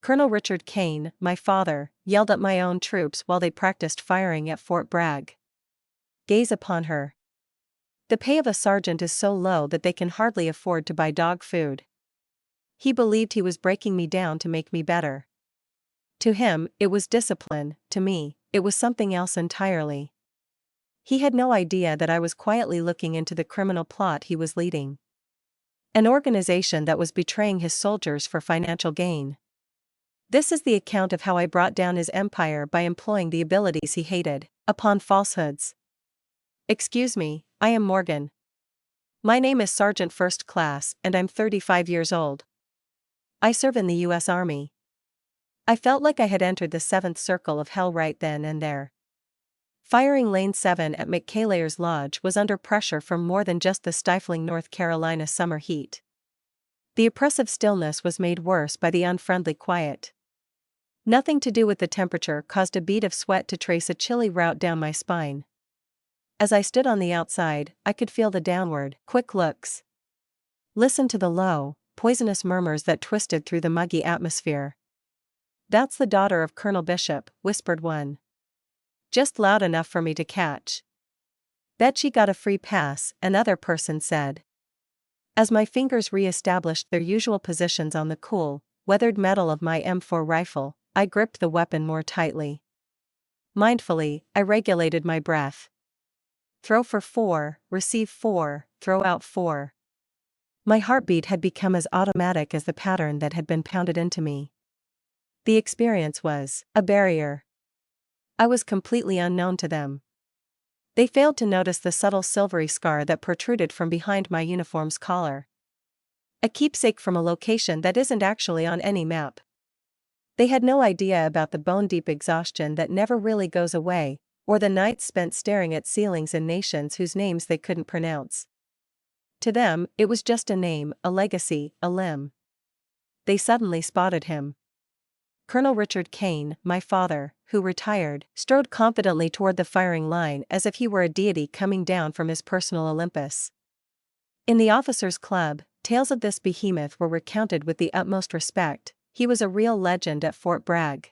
Colonel Richard Kane, my father, yelled at my own troops while they practiced firing at Fort Bragg. Gaze upon her. The pay of a sergeant is so low that they can hardly afford to buy dog food. He believed he was breaking me down to make me better. To him, it was discipline; to me, it was something else entirely. He had no idea that I was quietly looking into the criminal plot he was leading. An organization that was betraying his soldiers for financial gain. This is the account of how I brought down his empire by employing the abilities he hated, upon falsehoods. Excuse me, I am Morgan. My name is Sergeant First Class and I'm 35 years old. I serve in the U.S. Army. I felt like I had entered the 7th circle of hell right then and there. Firing Lane 7 at McCallayer's Lodge was under pressure from more than just the stifling North Carolina summer heat. The oppressive stillness was made worse by the unfriendly quiet. Nothing to do with the temperature caused a bead of sweat to trace a chilly route down my spine. As I stood on the outside, I could feel the downward, quick looks. Listen to the low, poisonous murmurs that twisted through the muggy atmosphere. "That's the daughter of Colonel Bishop," whispered one. "Just loud enough for me to catch." "Bet she got a free pass," another person said. As my fingers re-established their usual positions on the cool, weathered metal of my M4 rifle, I gripped the weapon more tightly. Mindfully, I regulated my breath. Throw for 4, receive 4, throw out 4. My heartbeat had become as automatic as the pattern that had been pounded into me. The experience was a barrier. I was completely unknown to them. They failed to notice the subtle silvery scar that protruded from behind my uniform's collar. A keepsake from a location that isn't actually on any map. They had no idea about the bone-deep exhaustion that never really goes away, or the nights spent staring at ceilings in nations whose names they couldn't pronounce. To them, it was just a name, a legacy, a limb. They suddenly spotted him. Colonel Richard Kane, my father, who retired, strode confidently toward the firing line as if he were a deity coming down from his personal Olympus. In the officers' club, tales of this behemoth were recounted with the utmost respect. He was a real legend at Fort Bragg.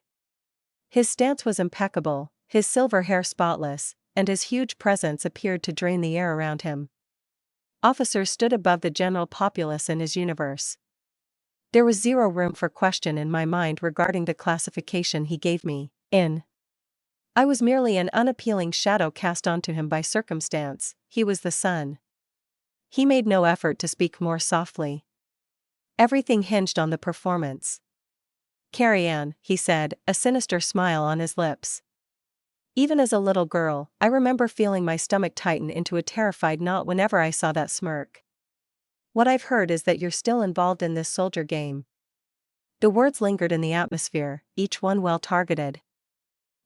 His stance was impeccable, his silver hair spotless, and his huge presence appeared to drain the air around him. Officers stood above the general populace in his universe. There was zero room for question in my mind regarding the classification he gave me in. I was merely an unappealing shadow cast onto him by circumstance. He was the sun. He made no effort to speak more softly. Everything hinged on the performance. "Carry on," he said, a sinister smile on his lips. Even as a little girl, I remember feeling my stomach tighten into a terrified knot whenever I saw that smirk. "What I've heard is that you're still involved in this soldier game." The words lingered in the atmosphere, each one well targeted.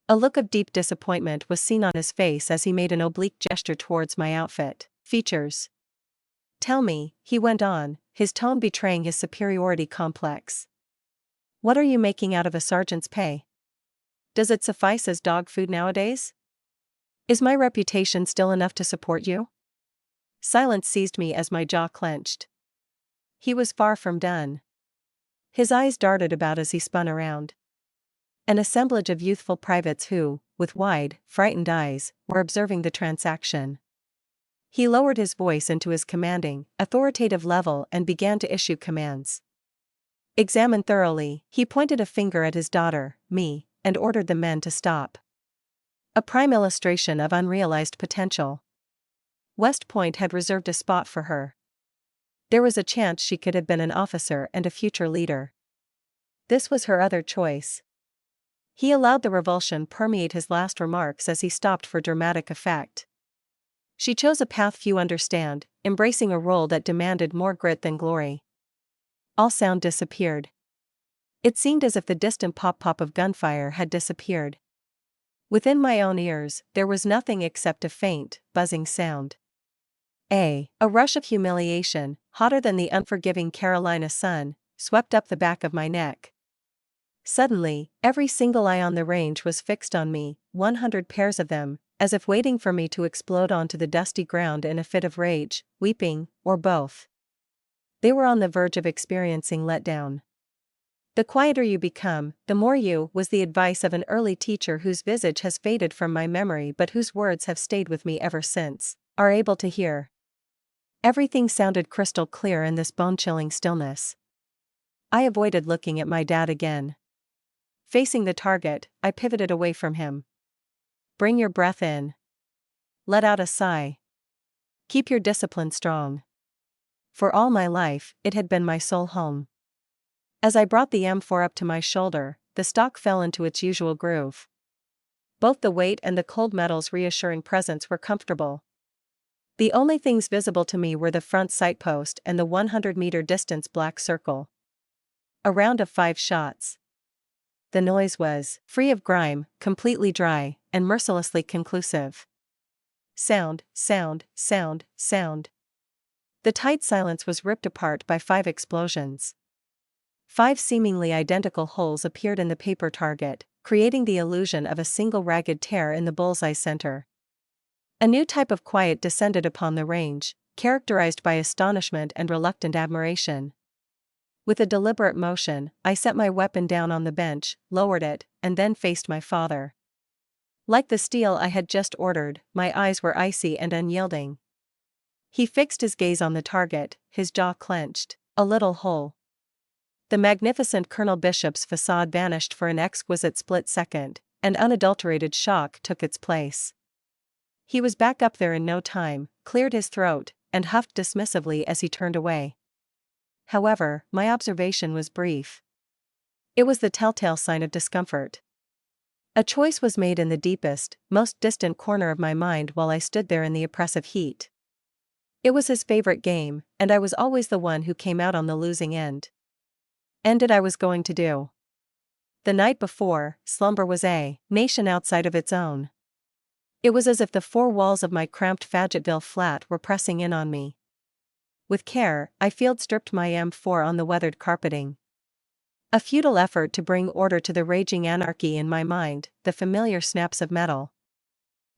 A look of deep disappointment was seen on his face as he made an oblique gesture towards my outfit. "Features. Tell me," he went on, his tone betraying his superiority complex. "What are you making out of a sergeant's pay? Does it suffice as dog food nowadays? Is my reputation still enough to support you?" Silence seized me as my jaw clenched. He was far from done. His eyes darted about as he spun around. An assemblage of youthful privates who, with wide, frightened eyes, were observing the transaction. He lowered his voice into his commanding, authoritative level and began to issue commands. "Examine thoroughly." He pointed a finger at his daughter, me, and ordered the men to stop. A prime illustration of unrealized potential. West Point had reserved a spot for her. There was a chance she could have been an officer and a future leader. This was her other choice. He allowed the revulsion permeate his last remarks as he stopped for dramatic effect. She chose a path few understand, embracing a role that demanded more grit than glory. All sound disappeared. It seemed as if the distant pop-pop of gunfire had disappeared. Within my own ears, there was nothing except a faint, buzzing sound. A rush of humiliation, hotter than the unforgiving Carolina sun, swept up the back of my neck. Suddenly, every single eye on the range was fixed on me, 100 pairs of them, as if waiting for me to explode onto the dusty ground in a fit of rage, weeping, or both. They were on the verge of experiencing letdown. The quieter you become, the more you, was the advice of an early teacher whose visage has faded from my memory but whose words have stayed with me ever since, are able to hear. Everything sounded crystal clear in this bone-chilling stillness. I avoided looking at my dad again. Facing the target, I pivoted away from him. Bring your breath in. Let out a sigh. Keep your discipline strong. For all my life, it had been my sole home. As I brought the M4 up to my shoulder, the stock fell into its usual groove. Both the weight and the cold metal's reassuring presence were comfortable. The only things visible to me were the front sight post and the 100-meter distance black circle. A round of 5 shots. The noise was free of grime, completely dry, and mercilessly conclusive. Sound, sound, sound, sound. The tight silence was ripped apart by 5 explosions. 5 seemingly identical holes appeared in the paper target, creating the illusion of a single ragged tear in the bullseye center. A new type of quiet descended upon the range, characterized by astonishment and reluctant admiration. With a deliberate motion, I set my weapon down on the bench, lowered it, and then faced my father. Like the steel I had just ordered, my eyes were icy and unyielding. He fixed his gaze on the target, his jaw clenched. A little hole. The magnificent Colonel Bishop's facade vanished for an exquisite split second, and unadulterated shock took its place. He was back up there in no time, cleared his throat, and huffed dismissively as he turned away. However, my observation was brief. It was the telltale sign of discomfort. A choice was made in the deepest, most distant corner of my mind while I stood there in the oppressive heat. It was his favorite game, and I was always the one who came out on the losing end. Ended I was going to do. The night before, slumber was a nation outside of its own. It was as if the 4 walls of my cramped Fayetteville flat were pressing in on me. With care, I field-stripped my M4 on the weathered carpeting. A futile effort to bring order to the raging anarchy in my mind, the familiar snaps of metal.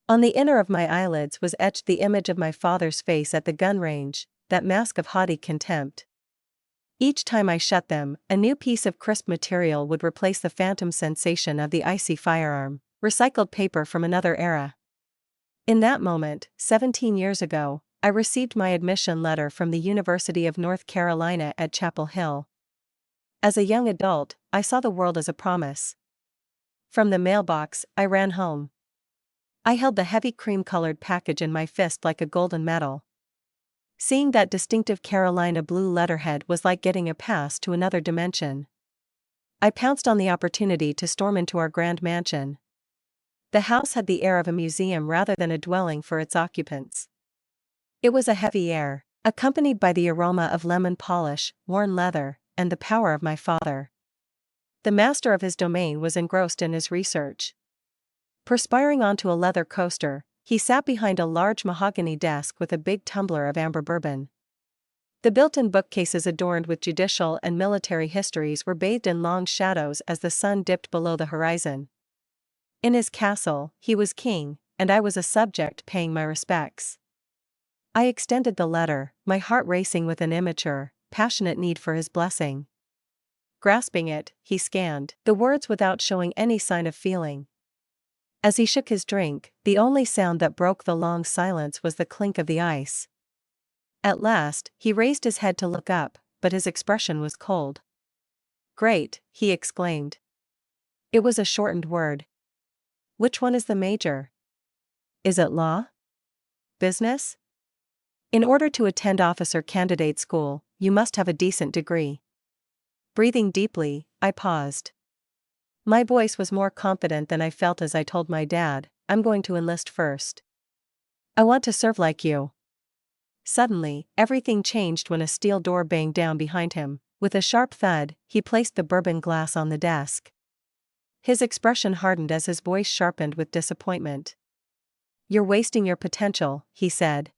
On the inner of my eyelids was etched the image of my father's face at the gun range, that mask of haughty contempt. Each time I shut them, a new piece of crisp material would replace the phantom sensation of the icy firearm, recycled paper from another era. In that moment, 17 years ago, I received my admission letter from the University of North Carolina at Chapel Hill. As a young adult, I saw the world as a promise. From the mailbox, I ran home. I held the heavy cream-colored package in my fist like a golden medal. Seeing that distinctive Carolina blue letterhead was like getting a pass to another dimension. I pounced on the opportunity to storm into our grand mansion. The house had the air of a museum rather than a dwelling for its occupants. It was a heavy air, accompanied by the aroma of lemon polish, worn leather, and the power of my father. The master of his domain was engrossed in his research. Perspiring onto a leather coaster, he sat behind a large mahogany desk with a big tumbler of amber bourbon. The built-in bookcases adorned with judicial and military histories were bathed in long shadows as the sun dipped below the horizon. In his castle, he was king, and I was a subject paying my respects. I extended the letter, my heart racing with an immature, passionate need for his blessing. Grasping it, he scanned the words without showing any sign of feeling. As he shook his drink, the only sound that broke the long silence was the clink of the ice. At last, he raised his head to look up, but his expression was cold. "Great," he exclaimed. It was a shortened word. "Which one is the major? Is it law? Business? In order to attend officer candidate school, you must have a decent degree." Breathing deeply, I paused. My voice was more confident than I felt as I told my dad, "I'm going to enlist first. I want to serve like you." Suddenly, everything changed when a steel door banged down behind him. With a sharp thud, he placed the bourbon glass on the desk. His expression hardened as his voice sharpened with disappointment. "You're wasting your potential," he said.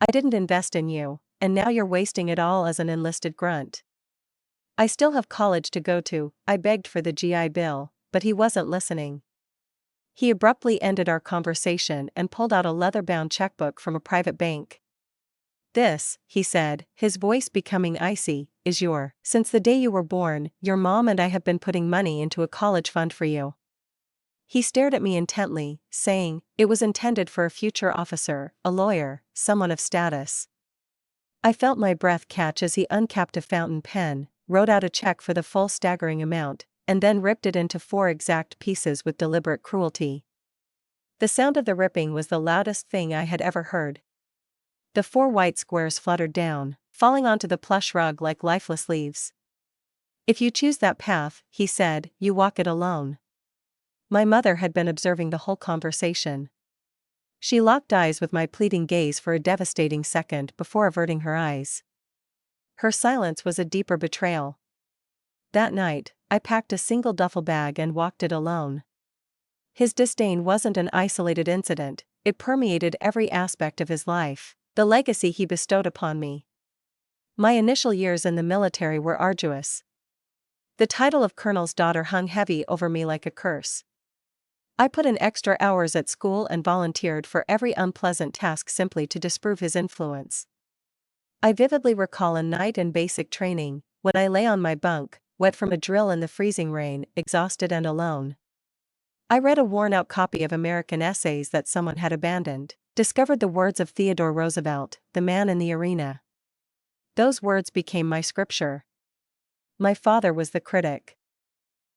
"I didn't invest in you, and now you're wasting it all as an enlisted grunt." "I still have college to go to," I begged for the GI Bill, but he wasn't listening. He abruptly ended our conversation and pulled out a leather-bound checkbook from a private bank. This, he said, his voice becoming icy, is since the day you were born, your mom and I have been putting money into a college fund for you. He stared at me intently, saying, it was intended for a future officer, a lawyer, someone of status. I felt my breath catch as he uncapped a fountain pen, wrote out a check for the full staggering amount, and then ripped it into 4 exact pieces with deliberate cruelty. The sound of the ripping was the loudest thing I had ever heard. The 4 white squares fluttered down, falling onto the plush rug like lifeless leaves. If you choose that path, he said, you walk it alone. My mother had been observing the whole conversation. She locked eyes with my pleading gaze for a devastating second before averting her eyes. Her silence was a deeper betrayal. That night, I packed a single duffel bag and walked it alone. His disdain wasn't an isolated incident, it permeated every aspect of his life, the legacy he bestowed upon me. My initial years in the military were arduous. The title of colonel's daughter hung heavy over me like a curse. I put in extra hours at school and volunteered for every unpleasant task simply to disprove his influence. I vividly recall a night in basic training, when I lay on my bunk, wet from a drill in the freezing rain, exhausted and alone. I read a worn-out copy of American Essays that someone had abandoned, discovered the words of Theodore Roosevelt, the man in the arena. Those words became my scripture. My father was the critic.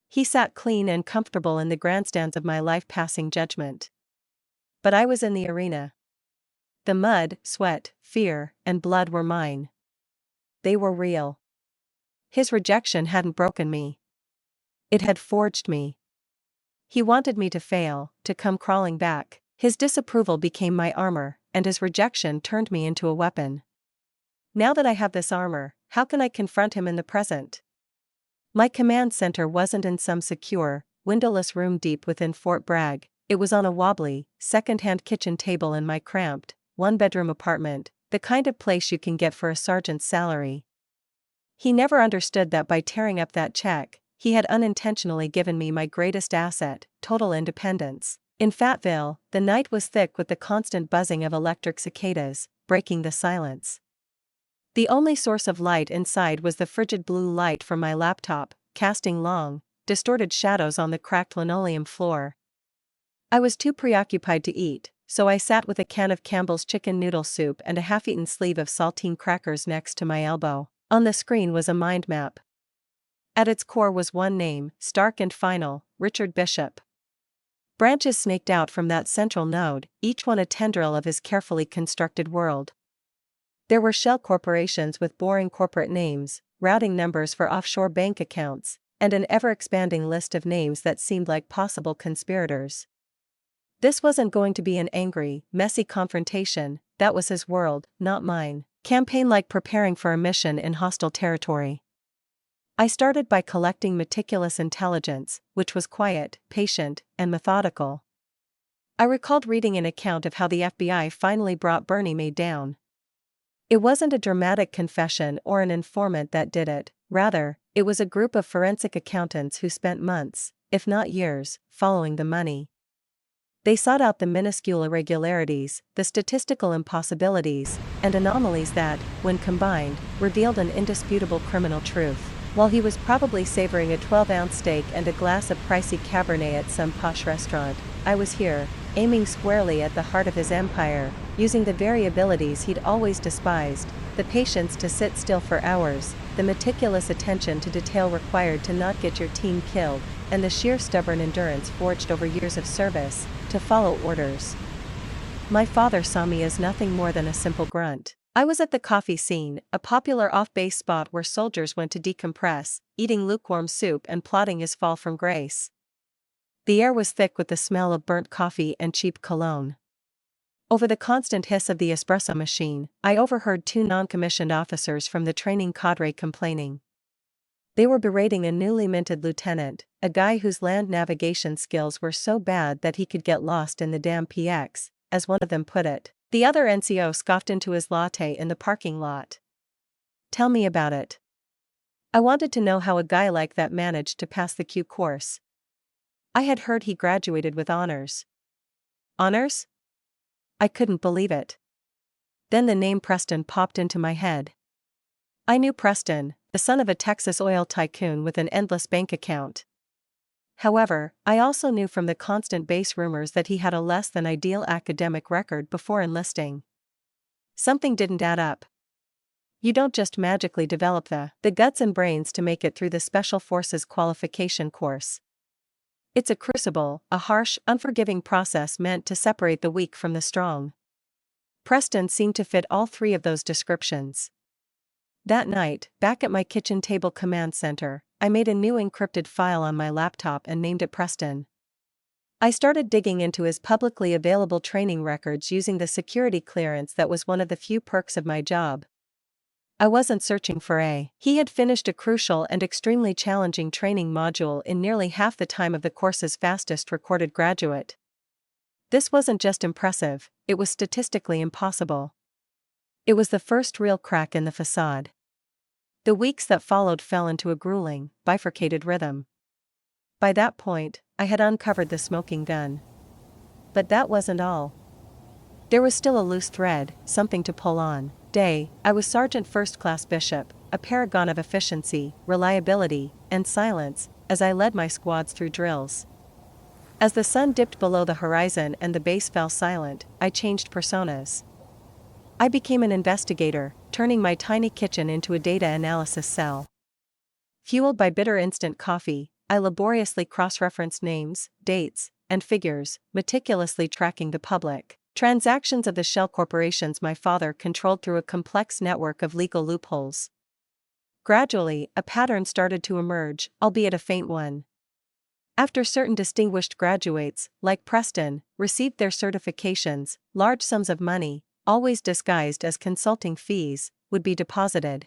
He sat clean and comfortable in the grandstands of my life passing judgment. But I was in the arena. The mud, sweat, fear, and blood were mine. They were real. His rejection hadn't broken me. It had forged me. He wanted me to fail, to come crawling back. His disapproval became my armor, and his rejection turned me into a weapon. Now that I have this armor, how can I confront him in the present? My command center wasn't in some secure, windowless room deep within Fort Bragg, it was on a wobbly, second-hand kitchen table in my cramped, one-bedroom apartment, the kind of place you can get for a sergeant's salary. He never understood that by tearing up that check, he had unintentionally given me my greatest asset, total independence. In Fayetteville, the night was thick with the constant buzzing of electric cicadas, breaking the silence. The only source of light inside was the frigid blue light from my laptop, casting long, distorted shadows on the cracked linoleum floor. I was too preoccupied to eat, so I sat with a can of Campbell's chicken noodle soup and a half-eaten sleeve of saltine crackers next to my elbow. On the screen was a mind map. At its core was one name, stark and final, Richard Bishop. Branches snaked out from that central node, each one a tendril of his carefully constructed world. There were shell corporations with boring corporate names, routing numbers for offshore bank accounts, and an ever-expanding list of names that seemed like possible conspirators. This wasn't going to be an angry, messy confrontation, that was his world, not mine. Campaign like preparing for a mission in hostile territory. I started by collecting meticulous intelligence, which was quiet, patient, and methodical. I recalled reading an account of how the FBI finally brought Bernie Mae down. It wasn't a dramatic confession or an informant that did it, rather, it was a group of forensic accountants who spent months, if not years, following the money. They sought out the minuscule irregularities, the statistical impossibilities, and anomalies that, when combined, revealed an indisputable criminal truth. While he was probably savoring a 12-ounce steak and a glass of pricey Cabernet at some posh restaurant, I was here, aiming squarely at the heart of his empire, using the very abilities he'd always despised, the patience to sit still for hours, the meticulous attention to detail required to not get your team killed, and the sheer stubborn endurance forged over years of service, to follow orders. My father saw me as nothing more than a simple grunt. I was at the coffee scene, a popular off-base spot where soldiers went to decompress, eating lukewarm soup and plotting his fall from grace. The air was thick with the smell of burnt coffee and cheap cologne. Over the constant hiss of the espresso machine, I overheard 2 non-commissioned officers from the training cadre complaining. They were berating a newly minted lieutenant, a guy whose land navigation skills were so bad that he could get lost in the damn PX, as one of them put it. The other NCO scoffed into his latte in the parking lot. Tell me about it. I wanted to know how a guy like that managed to pass the Q course. I had heard he graduated with honors. Honors? I couldn't believe it. Then the name Preston popped into my head. I knew Preston, the son of a Texas oil tycoon with an endless bank account. However, I also knew from the constant base rumors that he had a less than ideal academic record before enlisting. Something didn't add up. You don't just magically develop the guts and brains to make it through the Special Forces qualification course. It's a crucible, a harsh, unforgiving process meant to separate the weak from the strong. Preston seemed to fit all three of those descriptions. That night, back at my kitchen table command center, I made a new encrypted file on my laptop and named it Preston. I started digging into his publicly available training records using the security clearance that was one of the few perks of my job. I wasn't searching for a. He had finished a crucial and extremely challenging training module in nearly half the time of the course's fastest recorded graduate. This wasn't just impressive, it was statistically impossible. It was the first real crack in the facade. The weeks that followed fell into a grueling, bifurcated rhythm. By that point, I had uncovered the smoking gun. But that wasn't all. There was still a loose thread, something to pull on. I was Sergeant First Class Bishop, a paragon of efficiency, reliability, and silence, as I led my squads through drills. As the sun dipped below the horizon and the base fell silent, I changed personas. I became an investigator, turning my tiny kitchen into a data analysis cell. Fueled by bitter instant coffee, I laboriously cross-referenced names, dates, and figures, meticulously tracking the public transactions of the shell corporations my father controlled through a complex network of legal loopholes. Gradually, a pattern started to emerge, albeit a faint one. After certain distinguished graduates, like Preston, received their certifications, large sums of money, always disguised as consulting fees, would be deposited.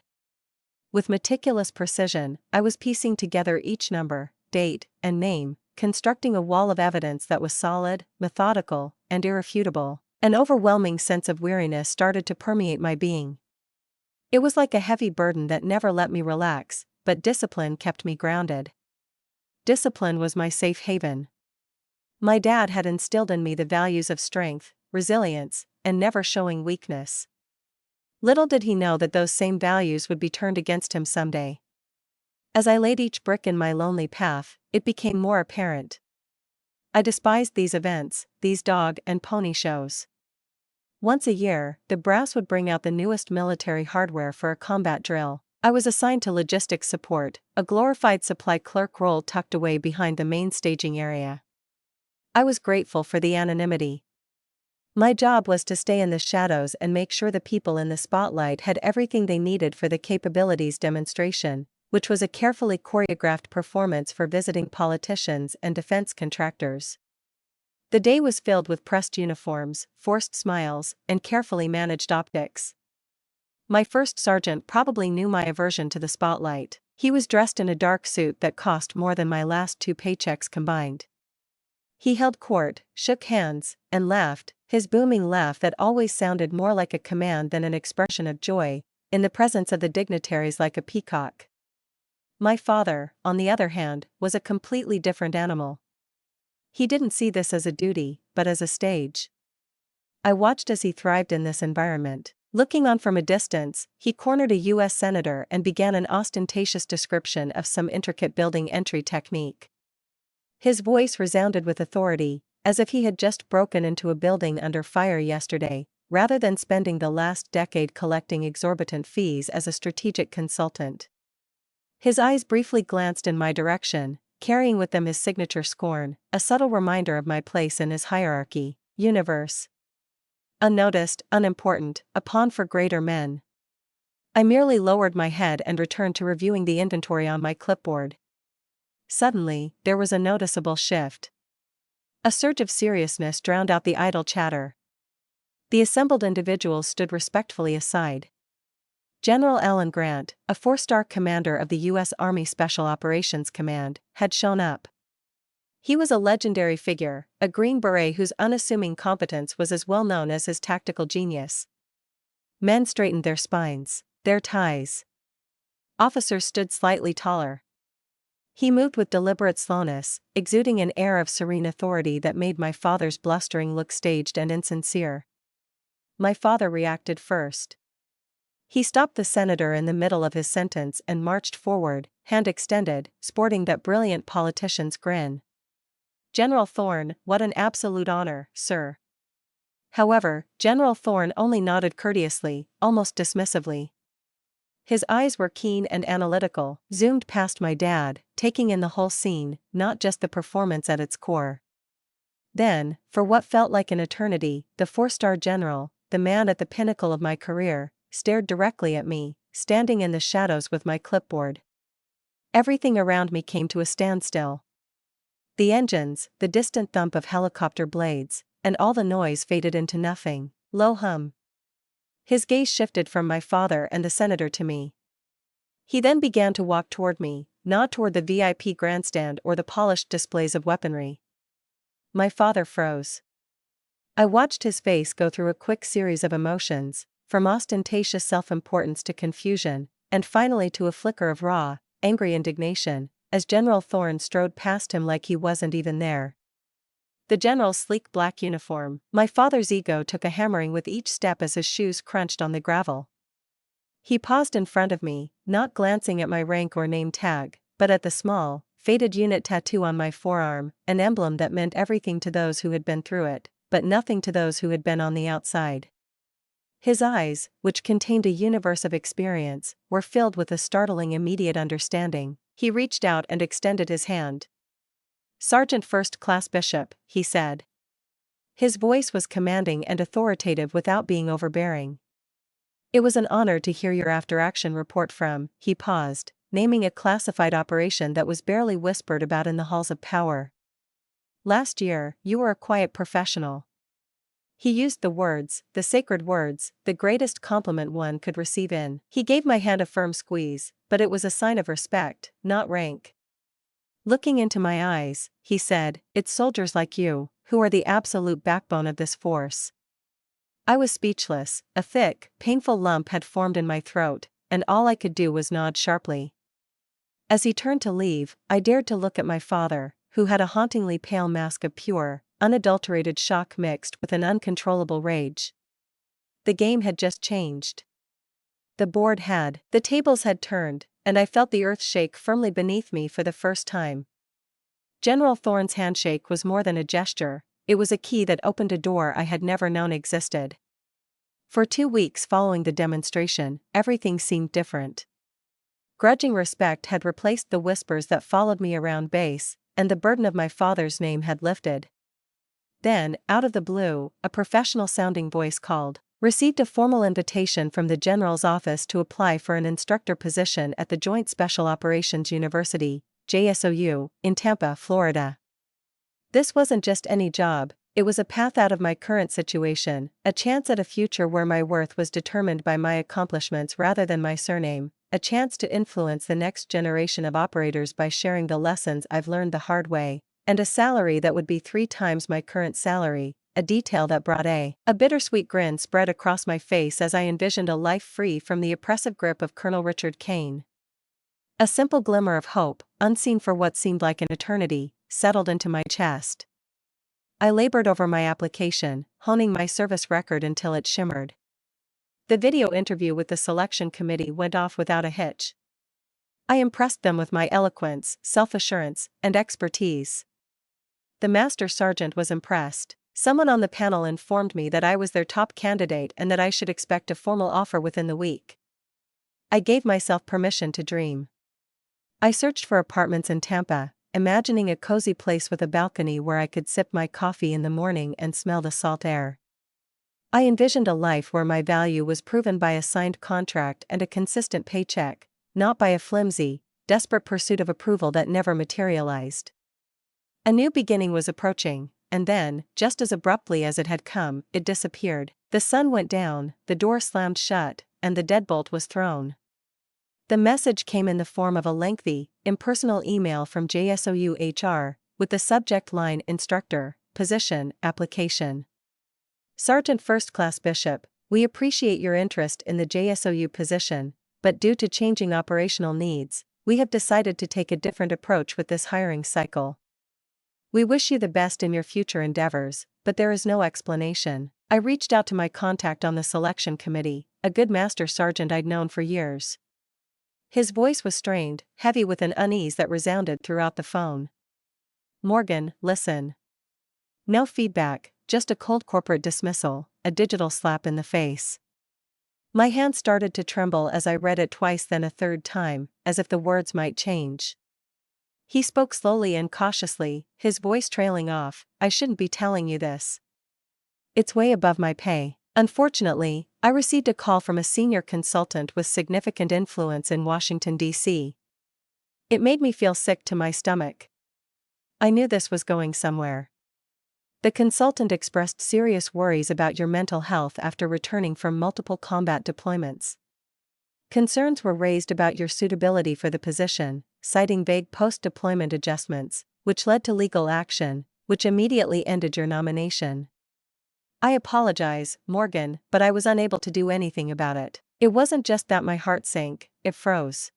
With meticulous precision, I was piecing together each number, date, and name, constructing a wall of evidence that was solid, methodical, and irrefutable. An overwhelming sense of weariness started to permeate my being. It was like a heavy burden that never let me relax, but discipline kept me grounded. Discipline was my safe haven. My dad had instilled in me the values of strength, resilience, and never showing weakness. Little did he know that those same values would be turned against him someday. As I laid each brick in my lonely path, it became more apparent. I despised these events, these dog and pony shows. Once a year, the brass would bring out the newest military hardware for a combat drill. I was assigned to logistics support, a glorified supply clerk role tucked away behind the main staging area. I was grateful for the anonymity. My job was to stay in the shadows and make sure the people in the spotlight had everything they needed for the capabilities demonstration, which was a carefully choreographed performance for visiting politicians and defense contractors. The day was filled with pressed uniforms, forced smiles, and carefully managed optics. My first sergeant probably knew my aversion to the spotlight. He was dressed in a dark suit that cost more than my last 2 paychecks combined. He held court, shook hands, and laughed, his booming laugh that always sounded more like a command than an expression of joy, in the presence of the dignitaries like a peacock. My father, on the other hand, was a completely different animal. He didn't see this as a duty, but as a stage. I watched as he thrived in this environment. Looking on from a distance, he cornered a U.S. senator and began an ostentatious description of some intricate building entry technique. His voice resounded with authority, as if he had just broken into a building under fire yesterday, rather than spending the last decade collecting exorbitant fees as a strategic consultant. His eyes briefly glanced in my direction, carrying with them his signature scorn, a subtle reminder of my place in his hierarchy, universe. Unnoticed, unimportant, a pawn for greater men. I merely lowered my head and returned to reviewing the inventory on my clipboard. Suddenly, there was a noticeable shift. A surge of seriousness drowned out the idle chatter. The assembled individuals stood respectfully aside. General Alan Grant, a 4-star commander of the U.S. Army Special Operations Command, had shown up. He was a legendary figure, a Green Beret whose unassuming competence was as well known as his tactical genius. Men straightened their spines, their ties. Officers stood slightly taller. He moved with deliberate slowness, exuding an air of serene authority that made my father's blustering look staged and insincere. my father reacted first. He stopped the senator in the middle of his sentence and marched forward, hand extended, sporting that brilliant politician's grin. "General Thorne, what an absolute honor, sir." However, General Thorne only nodded courteously, almost dismissively. His eyes were keen and analytical, zoomed past my dad, taking in the whole scene, not just the performance at its core. Then, for what felt like an eternity, the four-star general, the man at the pinnacle of my career, stared directly at me, standing in the shadows with my clipboard. Everything around me came to a standstill. The engines, the distant thump of helicopter blades, and all the noise faded into nothing. Low hum. His gaze shifted from my father and the senator to me. He then began to walk toward me, not toward the VIP grandstand or the polished displays of weaponry. My father froze. I watched his face go through a quick series of emotions, from ostentatious self-importance to confusion, and finally to a flicker of raw, angry indignation, as General Thorne strode past him like he wasn't even there. The general's sleek black uniform, my father's ego took a hammering with each step as his shoes crunched on the gravel. He paused in front of me, not glancing at my rank or name tag, but at the small, faded unit tattoo on my forearm, an emblem that meant everything to those who had been through it, but nothing to those who had been on the outside. His eyes, which contained a universe of experience, were filled with a startling immediate understanding. He reached out and extended his hand. "Sergeant First Class Bishop," he said. His voice was commanding and authoritative without being overbearing. "It was an honor to hear your after-action report from," he paused, naming a classified operation that was barely whispered about in the halls of power. "Last year, you were a quiet professional." He used the words, the sacred words, the greatest compliment one could receive in. He gave my hand a firm squeeze, but it was a sign of respect, not rank. Looking into my eyes, he said, "It's soldiers like you, who are the absolute backbone of this force." I was speechless, a thick, painful lump had formed in my throat, and all I could do was nod sharply. As he turned to leave, I dared to look at my father, who had a hauntingly pale mask of pure, unadulterated shock mixed with an uncontrollable rage. The game had just changed. The board had, the tables had turned, and I felt the earth shake firmly beneath me for the first time. General Thorne's handshake was more than a gesture, it was a key that opened a door I had never known existed. For 2 weeks following the demonstration, everything seemed different. Grudging respect had replaced the whispers that followed me around base, and the burden of my father's name had lifted. Then, out of the blue, a professional-sounding voice called, "Received a formal invitation from the General's office to apply for an instructor position at the Joint Special Operations University, JSOU, in Tampa, Florida." This wasn't just any job, it was a path out of my current situation, a chance at a future where my worth was determined by my accomplishments rather than my surname, a chance to influence the next generation of operators by sharing the lessons I've learned the hard way, and a salary that would be 3 times my current salary, a detail that brought a bittersweet grin spread across my face as I envisioned a life free from the oppressive grip of Colonel Richard Kane. A simple glimmer of hope, unseen for what seemed like an eternity, settled into my chest. I labored over my application, honing my service record until it shimmered. The video interview with the selection committee went off without a hitch. I impressed them with my eloquence, self-assurance, and expertise. The master sergeant was impressed. Someone on the panel informed me that I was their top candidate and that I should expect a formal offer within the week. I gave myself permission to dream. I searched for apartments in Tampa, imagining a cozy place with a balcony where I could sip my coffee in the morning and smell the salt air. I envisioned a life where my value was proven by a signed contract and a consistent paycheck, not by a flimsy, desperate pursuit of approval that never materialized. A new beginning was approaching, and then, just as abruptly as it had come, it disappeared. The sun went down, the door slammed shut, and the deadbolt was thrown. The message came in the form of a lengthy, impersonal email from JSOU HR, with the subject line Instructor, Position, Application. "Sergeant First Class Bishop, we appreciate your interest in the JSOU position, but due to changing operational needs, we have decided to take a different approach with this hiring cycle. We wish you the best in your future endeavors, but there is no explanation. I reached out to my contact on the selection committee, a good master sergeant I'd known for years. His voice was strained, heavy with an unease that resounded throughout the phone. "Morgan, listen. No feedback, just a cold corporate dismissal, a digital slap in the face." My hand started to tremble as I read it twice, then a third time, as if the words might change. He spoke slowly and cautiously, his voice trailing off. "I shouldn't be telling you this. It's way above my pay. Unfortunately, I received a call from a senior consultant with significant influence in Washington, D.C. It made me feel sick to my stomach. I knew this was going somewhere. The consultant expressed serious worries about your mental health after returning from multiple combat deployments. Concerns were raised about your suitability for the position, citing vague post-deployment adjustments, which led to legal action, which immediately ended your nomination. I apologize, Morgan, but I was unable to do anything about it. It wasn't just that my heart sank, it froze.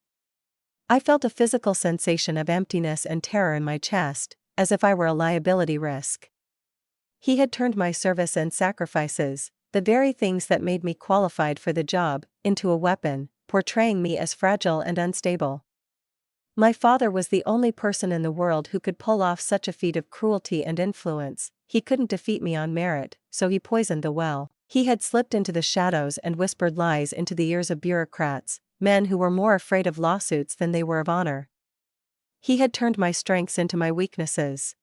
I felt a physical sensation of emptiness and terror in my chest, as if I were a liability risk. He had turned my service and sacrifices, the very things that made me qualified for the job, into a weapon, portraying me as fragile and unstable. My father was the only person in the world who could pull off such a feat of cruelty and influence. He couldn't defeat me on merit, so he poisoned the well. He had slipped into the shadows and whispered lies into the ears of bureaucrats, men who were more afraid of lawsuits than they were of honor. He had turned my strengths into my weaknesses.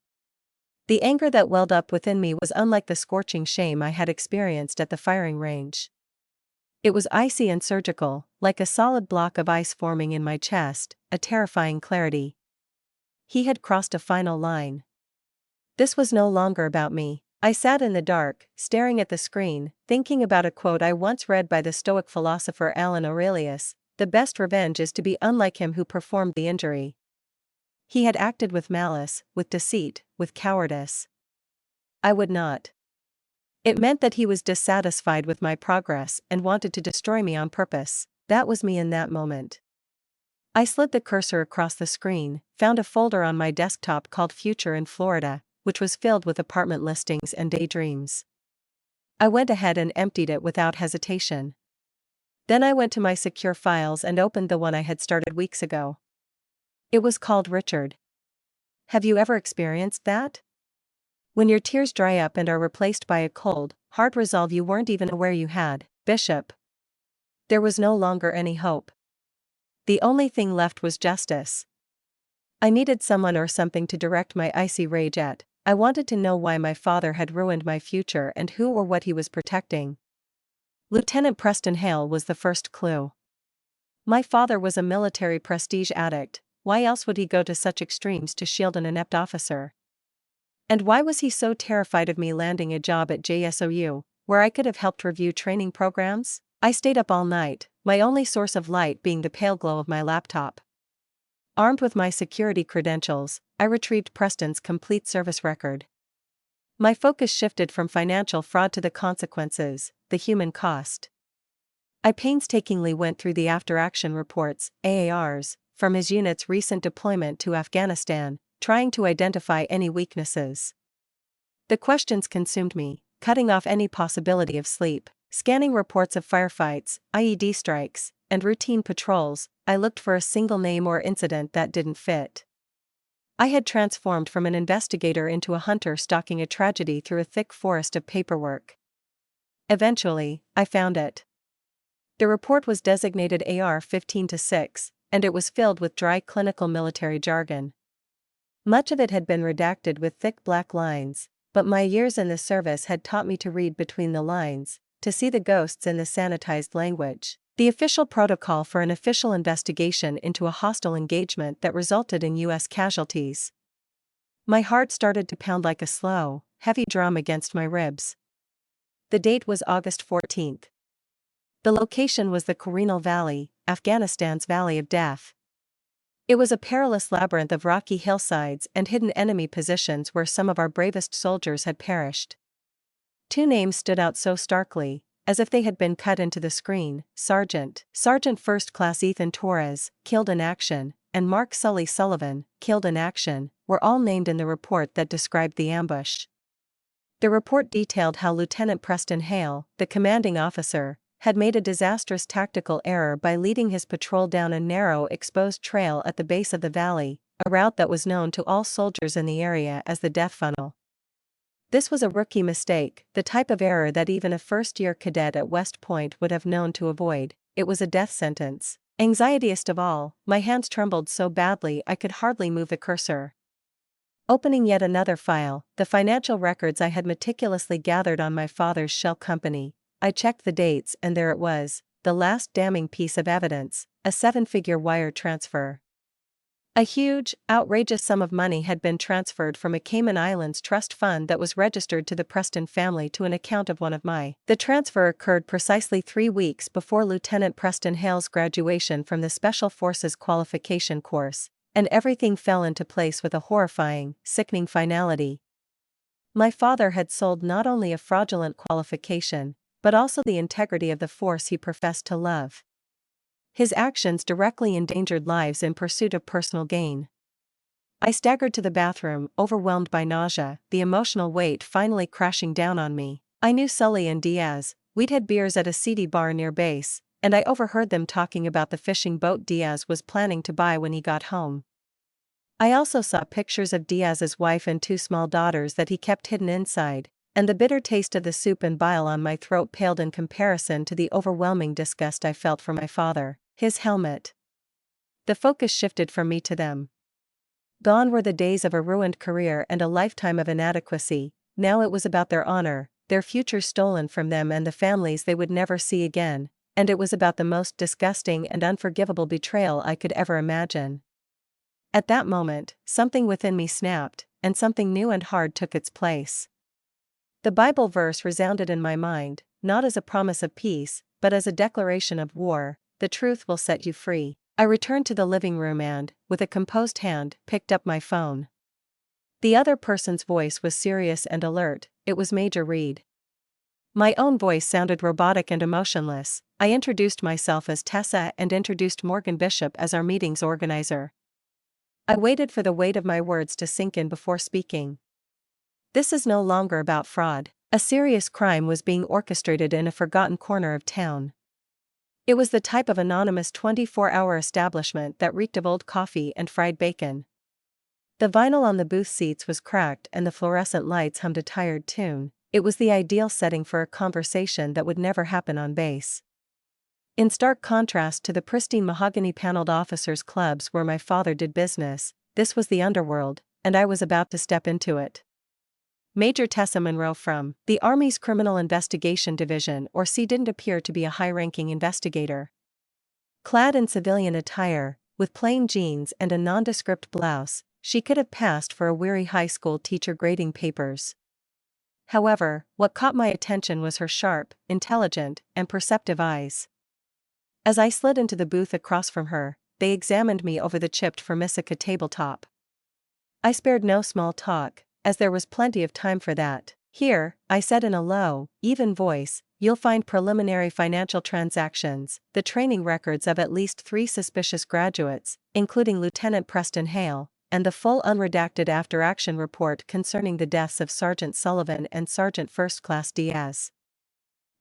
The anger that welled up within me was unlike the scorching shame I had experienced at the firing range. It was icy and surgical, like a solid block of ice forming in my chest, a terrifying clarity. He had crossed a final line. This was no longer about me. I sat in the dark, staring at the screen, thinking about a quote I once read by the Stoic philosopher Alan Aurelius: "The best revenge is to be unlike him who performed the injury." He had acted with malice, with deceit, with cowardice. I would not. It meant that he was dissatisfied with my progress and wanted to destroy me on purpose. That was me in that moment. I slid the cursor across the screen, found a folder on my desktop called Future in Florida, which was filled with apartment listings and daydreams. I went ahead and emptied it without hesitation. Then I went to my secure files and opened the one I had started weeks ago. It was called Richard. Have you ever experienced that? When your tears dry up and are replaced by a cold, hard resolve you weren't even aware you had. Bishop. There was no longer any hope. The only thing left was justice. I needed someone or something to direct my icy rage at. I wanted to know why my father had ruined my future and who or what he was protecting. Lieutenant Preston Hale was the first clue. My father was a military prestige addict. Why else would he go to such extremes to shield an inept officer? And why was he so terrified of me landing a job at JSOU, where I could have helped review training programs? I stayed up all night, my only source of light being the pale glow of my laptop. Armed with my security credentials, I retrieved Preston's complete service record. My focus shifted from financial fraud to the consequences, the human cost. I painstakingly went through the after-action reports, AARs, from his unit's recent deployment to Afghanistan, trying to identify any weaknesses. The questions consumed me, cutting off any possibility of sleep. Scanning reports of firefights, IED strikes, and routine patrols, I looked for a single name or incident that didn't fit. I had transformed from an investigator into a hunter stalking a tragedy through a thick forest of paperwork. Eventually, I found it. The report was designated AR-15-6, and it was filled with dry clinical military jargon. Much of it had been redacted with thick black lines, but my years in the service had taught me to read between the lines, to see the ghosts in the sanitized language. The official protocol for an official investigation into a hostile engagement that resulted in U.S. casualties. My heart started to pound like a slow, heavy drum against my ribs. The date was August 14th. The location was the Quirinal Valley, Afghanistan's Valley of Death. It was a perilous labyrinth of rocky hillsides and hidden enemy positions where some of our bravest soldiers had perished. Two names stood out so starkly, as if they had been cut into the screen: Sergeant First Class Ethan Torres, killed in action, and Mark Sully Sullivan, killed in action, were all named in the report that described the ambush. The report detailed how Lieutenant Preston Hale, the commanding officer, had made a disastrous tactical error by leading his patrol down a narrow exposed trail at the base of the valley, a route that was known to all soldiers in the area as the death funnel. This was a rookie mistake, the type of error that even a first-year cadet at West Point would have known to avoid. It was a death sentence. Anxietiest of all, my hands trembled so badly I could hardly move the cursor. Opening yet another file, the financial records I had meticulously gathered on my father's shell company, I checked the dates and there it was, the last damning piece of evidence, a 7-figure wire transfer. A huge, outrageous sum of money had been transferred from a Cayman Islands trust fund that was registered to the Preston family to an account of one of my. The transfer occurred precisely 3 weeks before Lieutenant Preston Hale's graduation from the Special Forces qualification course, and everything fell into place with a horrifying, sickening finality. My father had sold not only a fraudulent qualification, but also the integrity of the force he professed to love. His actions directly endangered lives in pursuit of personal gain. I staggered to the bathroom, overwhelmed by nausea, the emotional weight finally crashing down on me. I knew Sully and Diaz, we'd had beers at a seedy bar near base, and I overheard them talking about the fishing boat Diaz was planning to buy when he got home. I also saw pictures of Diaz's wife and 2 small daughters that he kept hidden inside, and the bitter taste of the soup and bile on my throat paled in comparison to the overwhelming disgust I felt for my father, his helmet. The focus shifted from me to them. Gone were the days of a ruined career and a lifetime of inadequacy. Now it was about their honor, their future stolen from them and the families they would never see again, and it was about the most disgusting and unforgivable betrayal I could ever imagine. At that moment, something within me snapped, and something new and hard took its place. The Bible verse resounded in my mind, not as a promise of peace, but as a declaration of war. The truth will set you free. I returned to the living room and, with a composed hand, picked up my phone. The other person's voice was serious and alert. It was Major Reed. My own voice sounded robotic and emotionless. I introduced myself as Tessa and introduced Morgan Bishop as our meeting's organizer. I waited for the weight of my words to sink in before speaking. This is no longer about fraud. A serious crime was being orchestrated in a forgotten corner of town. It was the type of anonymous 24-hour establishment that reeked of old coffee and fried bacon. The vinyl on the booth seats was cracked and the fluorescent lights hummed a tired tune. It was the ideal setting for a conversation that would never happen on base. In stark contrast to the pristine mahogany-paneled officers' clubs where my father did business, this was the underworld, and I was about to step into it. Major Tessa Monroe from the Army's Criminal Investigation Division or C didn't appear to be a high-ranking investigator. Clad in civilian attire, with plain jeans and a nondescript blouse, she could have passed for a weary high school teacher grading papers. However, what caught my attention was her sharp, intelligent, and perceptive eyes. As I slid into the booth across from her, they examined me over the chipped Formica tabletop. I spared no small talk, as there was plenty of time for that. Here, I said in a low, even voice, you'll find preliminary financial transactions, the training records of at least 3 suspicious graduates, including Lieutenant Preston Hale, and the full unredacted after-action report concerning the deaths of Sergeant Sullivan and Sergeant First Class Diaz.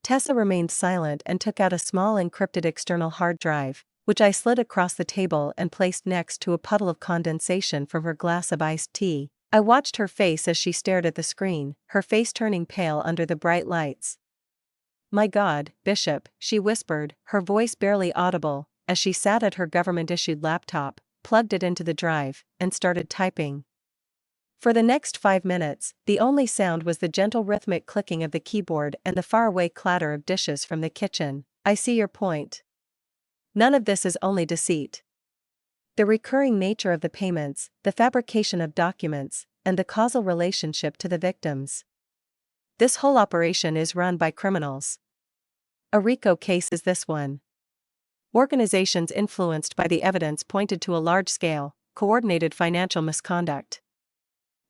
Tessa remained silent and took out a small encrypted external hard drive, which I slid across the table and placed next to a puddle of condensation from her glass of iced tea. I watched her face as she stared at the screen, her face turning pale under the bright lights. "My God, Bishop," she whispered, her voice barely audible, as she sat at her government-issued laptop, plugged it into the drive, and started typing. For the next 5 minutes, the only sound was the gentle rhythmic clicking of the keyboard and the faraway clatter of dishes from the kitchen. I see your point. None of this is only deceit. The recurring nature of the payments, the fabrication of documents, and the causal relationship to the victims. This whole operation is run by criminals. A RICO case is this one. Organizations influenced by the evidence pointed to a large-scale, coordinated financial misconduct.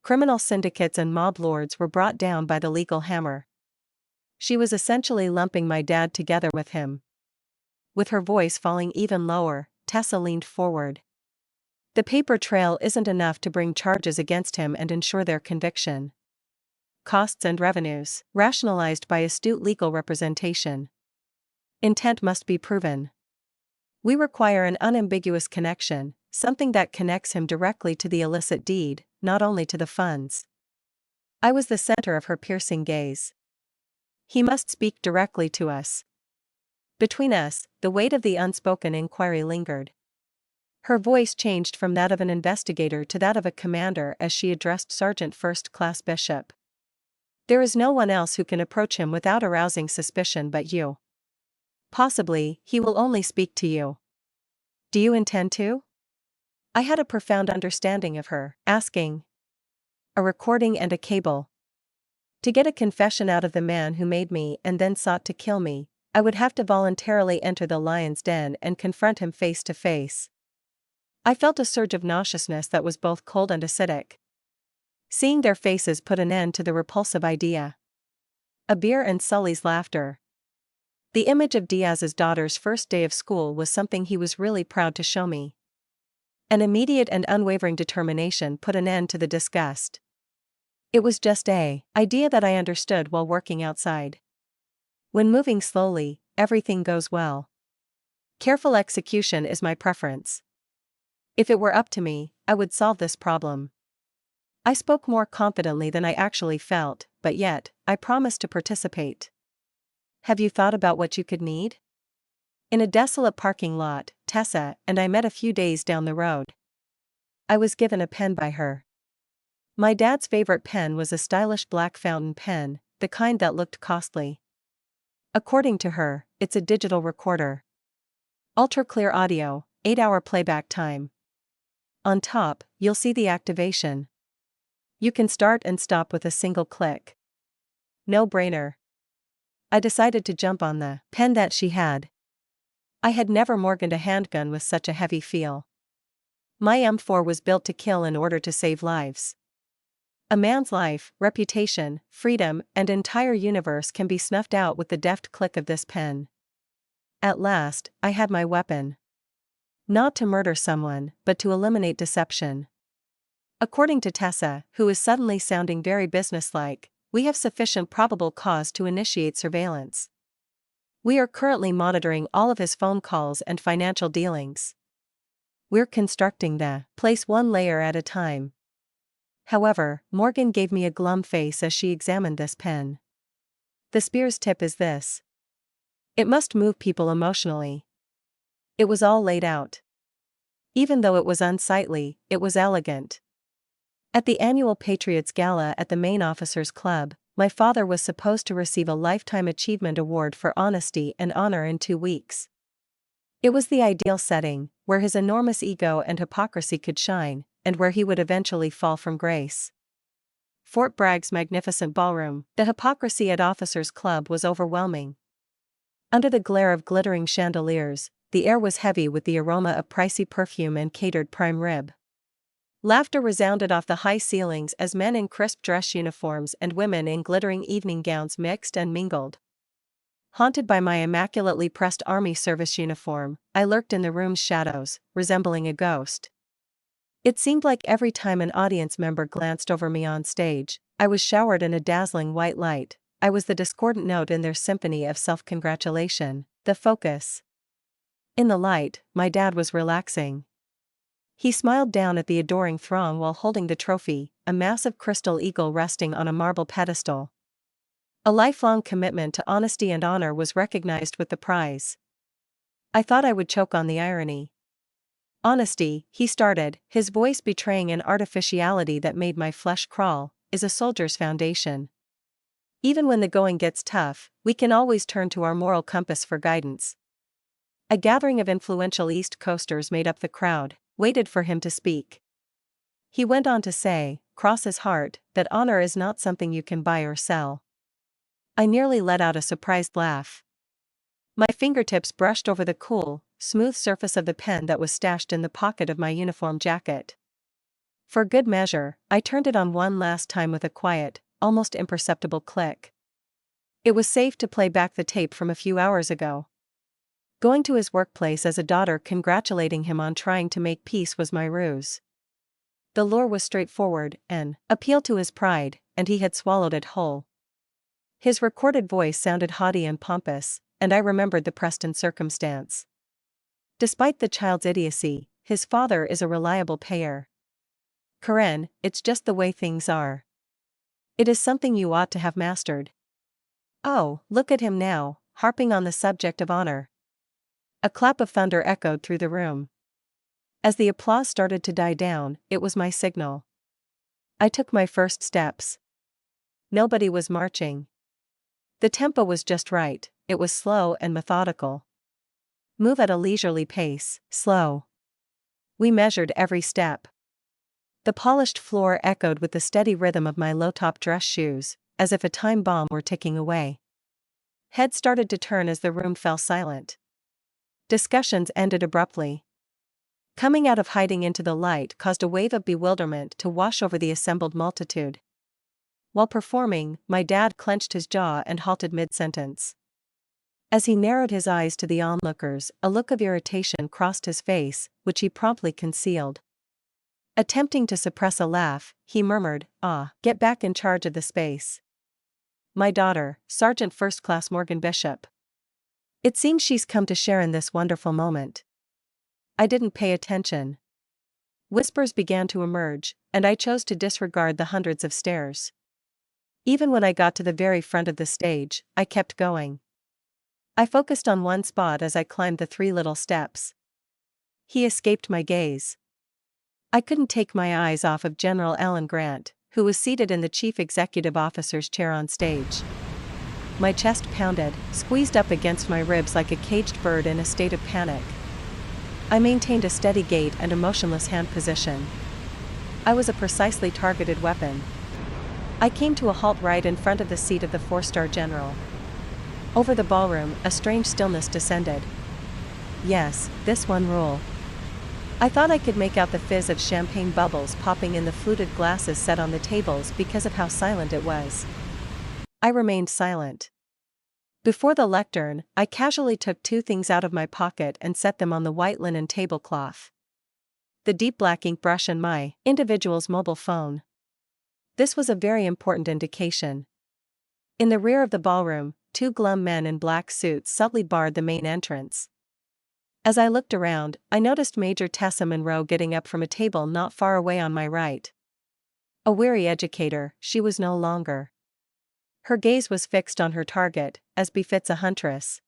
Criminal syndicates and mob lords were brought down by the legal hammer. She was essentially lumping my dad together with him. With her voice falling even lower, Tessa leaned forward. The paper trail isn't enough to bring charges against him and ensure their conviction. costs and revenues, rationalized by astute legal representation. Intent must be proven. We require an unambiguous connection, something that connects him directly to the illicit deed, not only to the funds. I was the center of her piercing gaze. He must speak directly to us. Between us, the weight of the unspoken inquiry lingered. Her voice changed from that of an investigator to that of a commander as she addressed Sergeant First Class Bishop. There is no one else who can approach him without arousing suspicion but you. Possibly, he will only speak to you. Do you intend to? I had a profound understanding of her, asking. A recording and a cable. To get a confession out of the man who made me and then sought to kill me, I would have to voluntarily enter the lion's den and confront him face to face. I felt a surge of nauseousness that was both cold and acidic. Seeing their faces put an end to the repulsive idea. A beer and Sully's laughter. The image of Diaz's daughter's first day of school was something he was really proud to show me. An immediate and unwavering determination put an end to the disgust. It was just an idea that I understood while working outside. When moving slowly, everything goes well. Careful execution is my preference. If it were up to me, I would solve this problem. I spoke more confidently than I actually felt, but yet, I promised to participate. Have you thought about what you could need? In a desolate parking lot, Tessa and I met a few days down the road. I was given a pen by her. My dad's favorite pen was a stylish black fountain pen, the kind that looked costly. According to her, it's a digital recorder. Ultra-clear audio, 8-hour playback time. On top, you'll see the activation. You can start and stop with a single click. No-brainer. I decided to jump on the pen that she had. I had never mortgaged a handgun with such a heavy feel. My M4 was built to kill in order to save lives. A man's life, reputation, freedom, and entire universe can be snuffed out with the deft click of this pen. At last, I had my weapon. Not to murder someone, but to eliminate deception. According to Tessa, who is suddenly sounding very businesslike, we have sufficient probable cause to initiate surveillance. We are currently monitoring all of his phone calls and financial dealings. We're constructing the place one layer at a time. However, Morgan gave me a glum face as she examined this pen. The spear's tip is this. It must move people emotionally. It was all laid out. Even though it was unsightly, it was elegant. At the annual Patriots Gala at the Maine Officers Club, my father was supposed to receive a Lifetime Achievement Award for honesty and honor in 2 weeks. It was the ideal setting, where his enormous ego and hypocrisy could shine, and where he would eventually fall from grace. Fort Bragg's magnificent ballroom, the hypocrisy at Officers Club was overwhelming. Under the glare of glittering chandeliers, the air was heavy with the aroma of pricey perfume and catered prime rib. Laughter resounded off the high ceilings as men in crisp dress uniforms and women in glittering evening gowns mixed and mingled. Haunted by my immaculately pressed army service uniform, I lurked in the room's shadows, resembling a ghost. It seemed like every time an audience member glanced over me on stage, I was showered in a dazzling white light. I was the discordant note in their symphony of self-congratulation, the focus. In the light, my dad was relaxing. He smiled down at the adoring throng while holding the trophy, a massive crystal eagle resting on a marble pedestal. A lifelong commitment to honesty and honor was recognized with the prize. I thought I would choke on the irony. Honesty, he started, his voice betraying an artificiality that made my flesh crawl, is a soldier's foundation. Even when the going gets tough, we can always turn to our moral compass for guidance. A gathering of influential East Coasters made up the crowd, waited for him to speak. He went on to say, cross his heart, that honor is not something you can buy or sell. I nearly let out a surprised laugh. My fingertips brushed over the cool, smooth surface of the pen that was stashed in the pocket of my uniform jacket. For good measure, I turned it on one last time with a quiet, almost imperceptible click. It was safe to play back the tape from a few hours ago. Going to his workplace as a daughter congratulating him on trying to make peace was my ruse. The lure was straightforward, an appeal to his pride, and he had swallowed it whole. His recorded voice sounded haughty and pompous, and I remembered the Preston circumstance. Despite the child's idiocy, his father is a reliable payer. Karen, it's just the way things are. It is something you ought to have mastered. Oh, look at him now, harping on the subject of honor. A clap of thunder echoed through the room. As the applause started to die down, it was my signal. I took my first steps. Nobody was marching. The tempo was just right, it was slow and methodical. Move at a leisurely pace, slow. We measured every step. The polished floor echoed with the steady rhythm of my low-top dress shoes, as if a time bomb were ticking away. Heads started to turn as the room fell silent. Discussions ended abruptly. Coming out of hiding into the light caused a wave of bewilderment to wash over the assembled multitude. While performing, my dad clenched his jaw and halted mid-sentence. As he narrowed his eyes to the onlookers, a look of irritation crossed his face, which he promptly concealed. Attempting to suppress a laugh, he murmured, "Get back in charge of the space. My daughter, Sergeant First Class Morgan Bishop. It seems she's come to share in this wonderful moment." I didn't pay attention. Whispers began to emerge, and I chose to disregard the hundreds of stares. Even when I got to the very front of the stage, I kept going. I focused on one spot as I climbed the 3 little steps. He escaped my gaze. I couldn't take my eyes off of General Ellen Grant, who was seated in the Chief Executive Officer's chair on stage. My chest pounded, squeezed up against my ribs like a caged bird in a state of panic. I maintained a steady gait and a motionless hand position. I was a precisely targeted weapon. I came to a halt right in front of the seat of the 4-star general. Over the ballroom, a strange stillness descended. Yes, this one rule. I thought I could make out the fizz of champagne bubbles popping in the fluted glasses set on the tables because of how silent it was. I remained silent. Before the lectern, I casually took 2 things out of my pocket and set them on the white linen tablecloth. The deep black ink brush and my individual's mobile phone. This was a very important indication. In the rear of the ballroom, 2 glum men in black suits subtly barred the main entrance. As I looked around, I noticed Major Tessa Monroe getting up from a table not far away on my right. A weary educator, she was no longer. Her gaze was fixed on her target, as befits a huntress.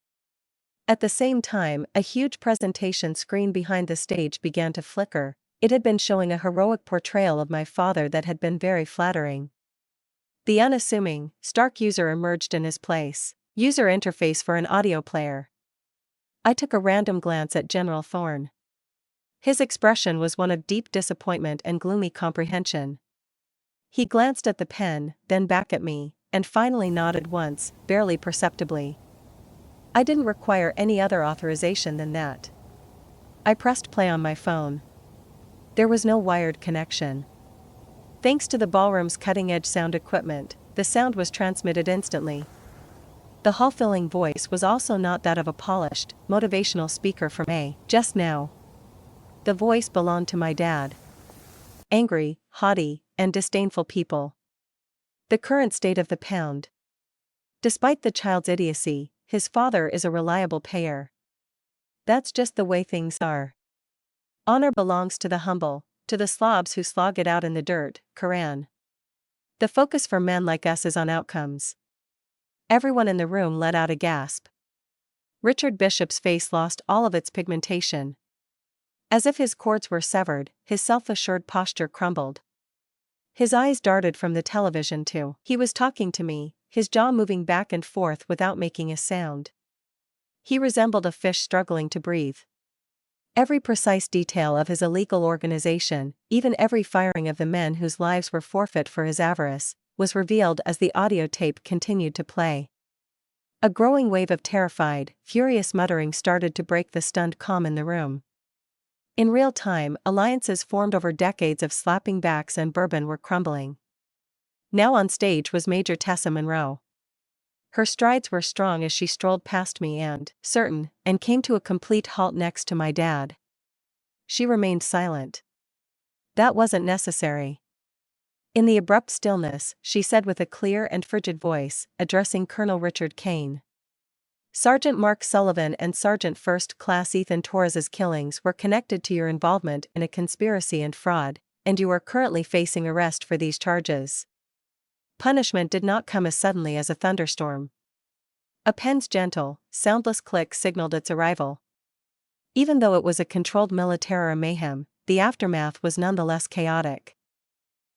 At the same time, a huge presentation screen behind the stage began to flicker. It had been showing a heroic portrayal of my father that had been very flattering. The unassuming, stark user emerged in his place. User interface for an audio player. I took a random glance at General Thorne. His expression was one of deep disappointment and gloomy comprehension. He glanced at the pen, then back at me, and finally nodded once, barely perceptibly. I didn't require any other authorization than that. I pressed play on my phone. There was no wired connection. Thanks to the ballroom's cutting-edge sound equipment, the sound was transmitted instantly. The hall-filling voice was also not that of a polished, motivational speaker from just now. The voice belonged to my dad. Angry, haughty, and disdainful people. The current state of the pound. Despite the child's idiocy, his father is a reliable payer. That's just the way things are. Honor belongs to the humble, to the slobs who slog it out in the dirt, Quran. The focus for men like us is on outcomes. Everyone in the room let out a gasp. Richard Bishop's face lost all of its pigmentation. As if his cords were severed, his self-assured posture crumbled. His eyes darted from the television to he was talking to me, his jaw moving back and forth without making a sound. He resembled a fish struggling to breathe. Every precise detail of his illegal organization, even every firing of the men whose lives were forfeit for his avarice, was revealed as the audio tape continued to play. A growing wave of terrified, furious muttering started to break the stunned calm in the room. In real time, alliances formed over decades of slapping backs and bourbon were crumbling. Now on stage was Major Tessa Monroe. Her strides were strong as she strolled past me and came to a complete halt next to my dad. She remained silent. That wasn't necessary. In the abrupt stillness, she said with a clear and frigid voice, addressing Colonel Richard Kane. Sergeant Mark Sullivan and Sergeant First Class Ethan Torres's killings were connected to your involvement in a conspiracy and fraud, and you are currently facing arrest for these charges. Punishment did not come as suddenly as a thunderstorm. A pen's gentle, soundless click signaled its arrival. Even though it was a controlled military mayhem, the aftermath was nonetheless chaotic.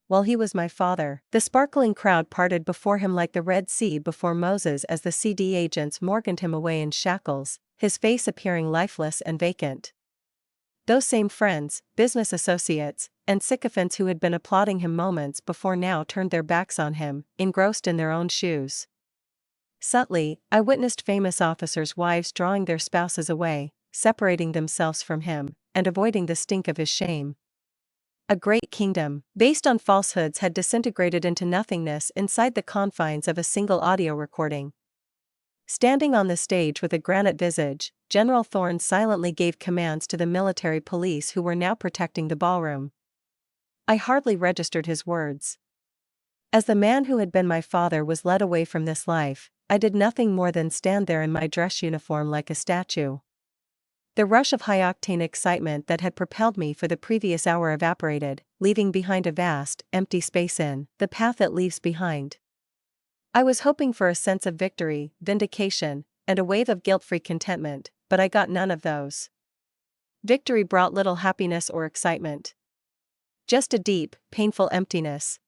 While he was my father, the sparkling crowd parted before him like the Red Sea before Moses as the CD agents morganed him away in shackles, his face appearing lifeless and vacant. Those same friends, business associates, and sycophants who had been applauding him moments before now turned their backs on him, engrossed in their own shoes. Subtly, I witnessed famous officers' wives drawing their spouses away, separating themselves from him, and avoiding the stink of his shame. A great kingdom, based on falsehoods, had disintegrated into nothingness inside the confines of a single audio recording. Standing on the stage with a granite visage, General Thorne silently gave commands to the military police who were now protecting the ballroom. I hardly registered his words. As the man who had been my father was led away from this life, I did nothing more than stand there in my dress uniform like a statue. The rush of high-octane excitement that had propelled me for the previous hour evaporated, leaving behind a vast, empty space in the path it leaves behind. I was hoping for a sense of victory, vindication, and a wave of guilt-free contentment, but I got none of those. Victory brought little happiness or excitement. Just a deep, painful emptiness.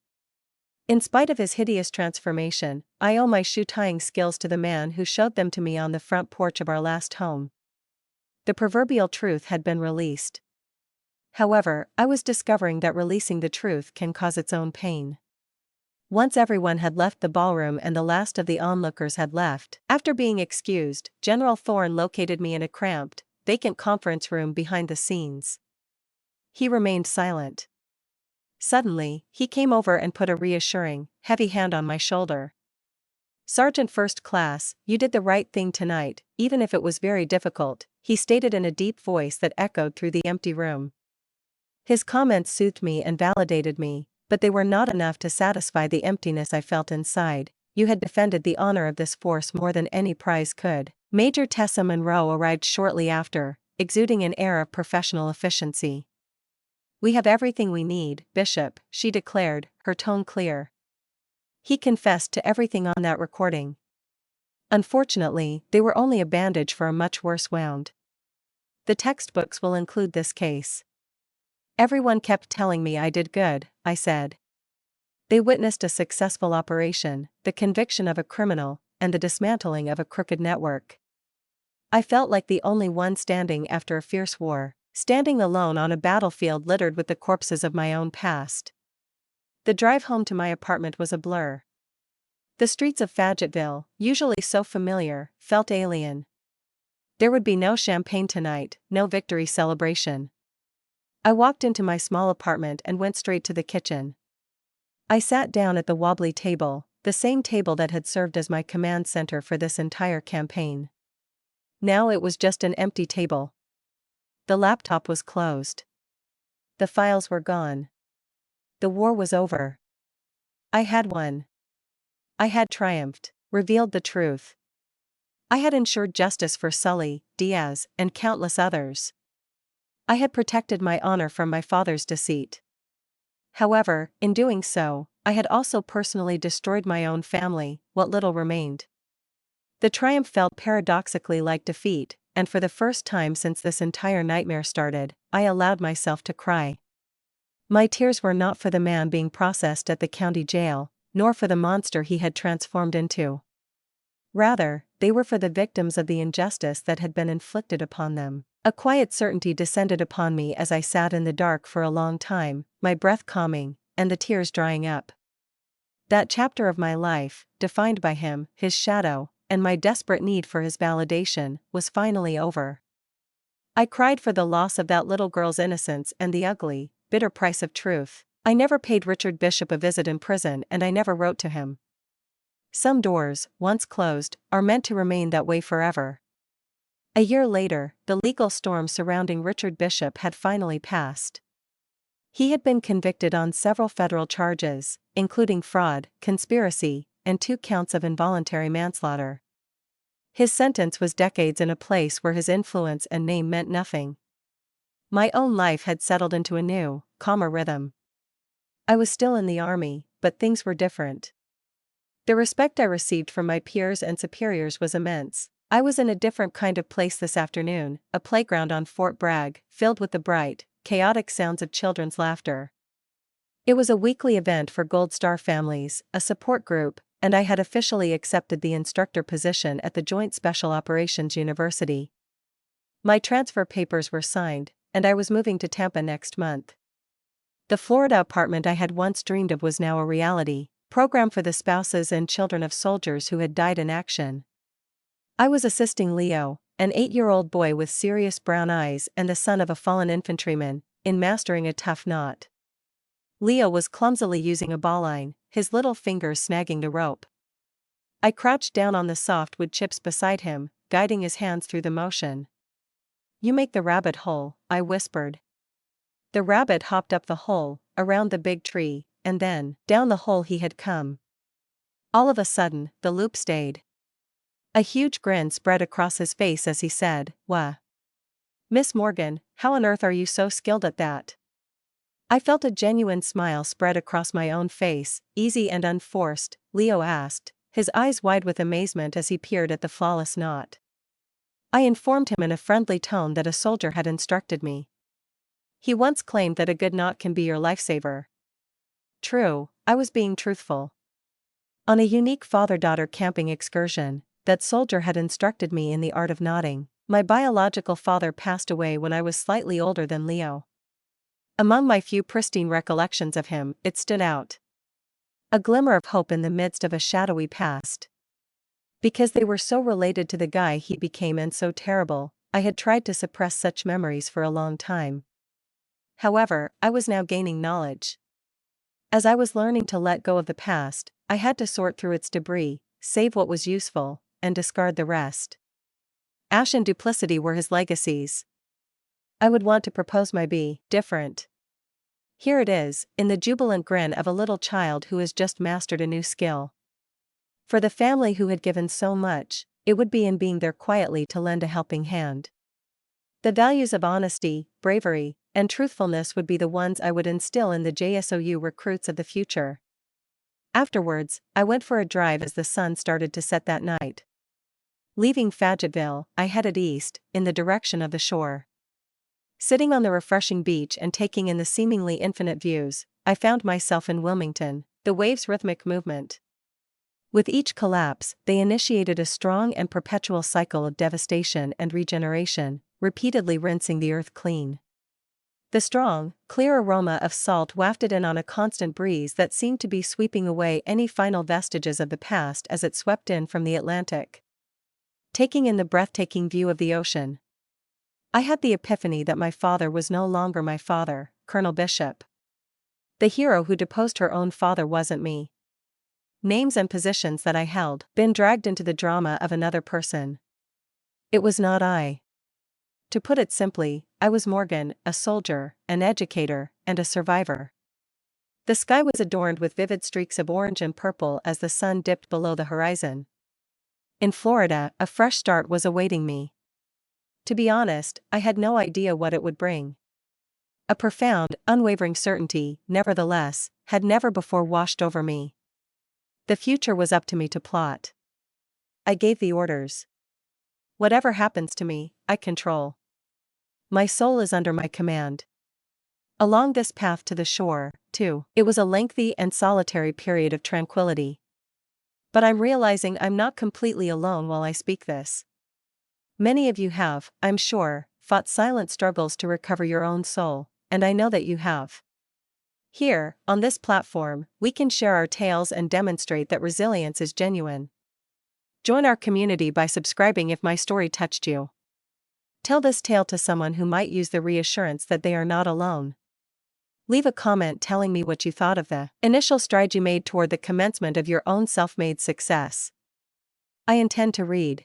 In spite of his hideous transformation, I owe my shoe-tying skills to the man who showed them to me on the front porch of our last home. The proverbial truth had been released. However, I was discovering that releasing the truth can cause its own pain. Once everyone had left the ballroom and the last of the onlookers had left, after being excused, General Thorne located me in a cramped, vacant conference room behind the scenes. He remained silent. Suddenly, he came over and put a reassuring, heavy hand on my shoulder. "Sergeant First Class, you did the right thing tonight, even if it was very difficult," he stated in a deep voice that echoed through the empty room. His comments soothed me and validated me, but they were not enough to satisfy the emptiness I felt inside. "You had defended the honor of this force more than any prize could." Major Tessa Monroe arrived shortly after, exuding an air of professional efficiency. "We have everything we need, Bishop," she declared, her tone clear. "He confessed to everything on that recording. Unfortunately, they were only a bandage for a much worse wound. The textbooks will include this case." "Everyone kept telling me I did good," I said. "They witnessed a successful operation, the conviction of a criminal, and the dismantling of a crooked network. I felt like the only one standing after a fierce war, standing alone on a battlefield littered with the corpses of my own past." The drive home to my apartment was a blur. The streets of Fayetteville, usually so familiar, felt alien. There would be no champagne tonight, no victory celebration. I walked into my small apartment and went straight to the kitchen. I sat down at the wobbly table, the same table that had served as my command center for this entire campaign. Now it was just an empty table. The laptop was closed. The files were gone. The war was over. I had won. I had triumphed, revealed the truth. I had ensured justice for Sully, Diaz, and countless others. I had protected my honor from my father's deceit. However, in doing so, I had also personally destroyed my own family, what little remained. The triumph felt paradoxically like defeat, and for the first time since this entire nightmare started, I allowed myself to cry. My tears were not for the man being processed at the county jail, nor for the monster he had transformed into. Rather, they were for the victims of the injustice that had been inflicted upon them. A quiet certainty descended upon me as I sat in the dark for a long time, my breath calming, and the tears drying up. That chapter of my life, defined by him, his shadow, and my desperate need for his validation, was finally over. I cried for the loss of that little girl's innocence and the ugly, bitter price of truth. I never paid Richard Bishop a visit in prison and I never wrote to him. Some doors, once closed, are meant to remain that way forever. A year later, the legal storm surrounding Richard Bishop had finally passed. He had been convicted on several federal charges, including fraud, conspiracy, and 2 counts of involuntary manslaughter. His sentence was decades in a place where his influence and name meant nothing. My own life had settled into a new, calmer rhythm. I was still in the army, but things were different. The respect I received from my peers and superiors was immense. I was in a different kind of place this afternoon, a playground on Fort Bragg, filled with the bright, chaotic sounds of children's laughter. It was a weekly event for Gold Star families, a support group, and I had officially accepted the instructor position at the Joint Special Operations University. My transfer papers were signed, and I was moving to Tampa next month. The Florida apartment I had once dreamed of was now a reality, programmed for the spouses and children of soldiers who had died in action. I was assisting Leo, an 8-year-old boy with serious brown eyes and the son of a fallen infantryman, in mastering a tough knot. Leo was clumsily using a ballline, his little fingers snagging the rope. I crouched down on the soft wood chips beside him, guiding his hands through the motion. "You make the rabbit hole," I whispered. The rabbit hopped up the hole, around the big tree, and then, down the hole he had come. All of a sudden, the loop stayed. A huge grin spread across his face as he said, "Wha? Miss Morgan, how on earth are you so skilled at that?" I felt a genuine smile spread across my own face, easy and unforced, Leo asked, his eyes wide with amazement as he peered at the flawless knot. I informed him in a friendly tone that a soldier had instructed me. He once claimed that a good knot can be your lifesaver. True, I was being truthful. On a unique father-daughter camping excursion, that soldier had instructed me in the art of knotting. My biological father passed away when I was slightly older than Leo. Among my few pristine recollections of him, it stood out. A glimmer of hope in the midst of a shadowy past. Because they were so related to the guy he became and so terrible, I had tried to suppress such memories for a long time. However, I was now gaining knowledge. As I was learning to let go of the past, I had to sort through its debris, save what was useful, and discard the rest. Ash and duplicity were his legacies. I would want to propose my be different. Here it is, in the jubilant grin of a little child who has just mastered a new skill. For the family who had given so much, it would be in being there quietly to lend a helping hand. The values of honesty, bravery, and truthfulness would be the ones I would instill in the JSOU recruits of the future. Afterwards, I went for a drive as the sun started to set that night. Leaving Fayetteville, I headed east, in the direction of the shore. Sitting on the refreshing beach and taking in the seemingly infinite views, I found myself in Wilmington, the waves' rhythmic movement. With each collapse, they initiated a strong and perpetual cycle of devastation and regeneration, repeatedly rinsing the earth clean. The strong, clear aroma of salt wafted in on a constant breeze that seemed to be sweeping away any final vestiges of the past as it swept in from the Atlantic. Taking in the breathtaking view of the ocean, I had the epiphany that my father was no longer my father, Colonel Bishop. The hero who deposed her own father wasn't me. Names and positions that I held, been dragged into the drama of another person. It was not I. To put it simply, I was Morgan, a soldier, an educator, and a survivor. The sky was adorned with vivid streaks of orange and purple as the sun dipped below the horizon. In Florida, a fresh start was awaiting me. To be honest, I had no idea what it would bring. A profound, unwavering certainty, nevertheless, had never before washed over me. The future was up to me to plot. I gave the orders. Whatever happens to me, I control. My soul is under my command. Along this path to the shore, too, it was a lengthy and solitary period of tranquility. But I'm realizing I'm not completely alone while I speak this. Many of you have, I'm sure, fought silent struggles to recover your own soul, and I know that you have. Here, on this platform, we can share our tales and demonstrate that resilience is genuine. Join our community by subscribing if my story touched you. Tell this tale to someone who might use the reassurance that they are not alone. Leave a comment telling me what you thought of the initial stride you made toward the commencement of your own self-made success. I intend to read.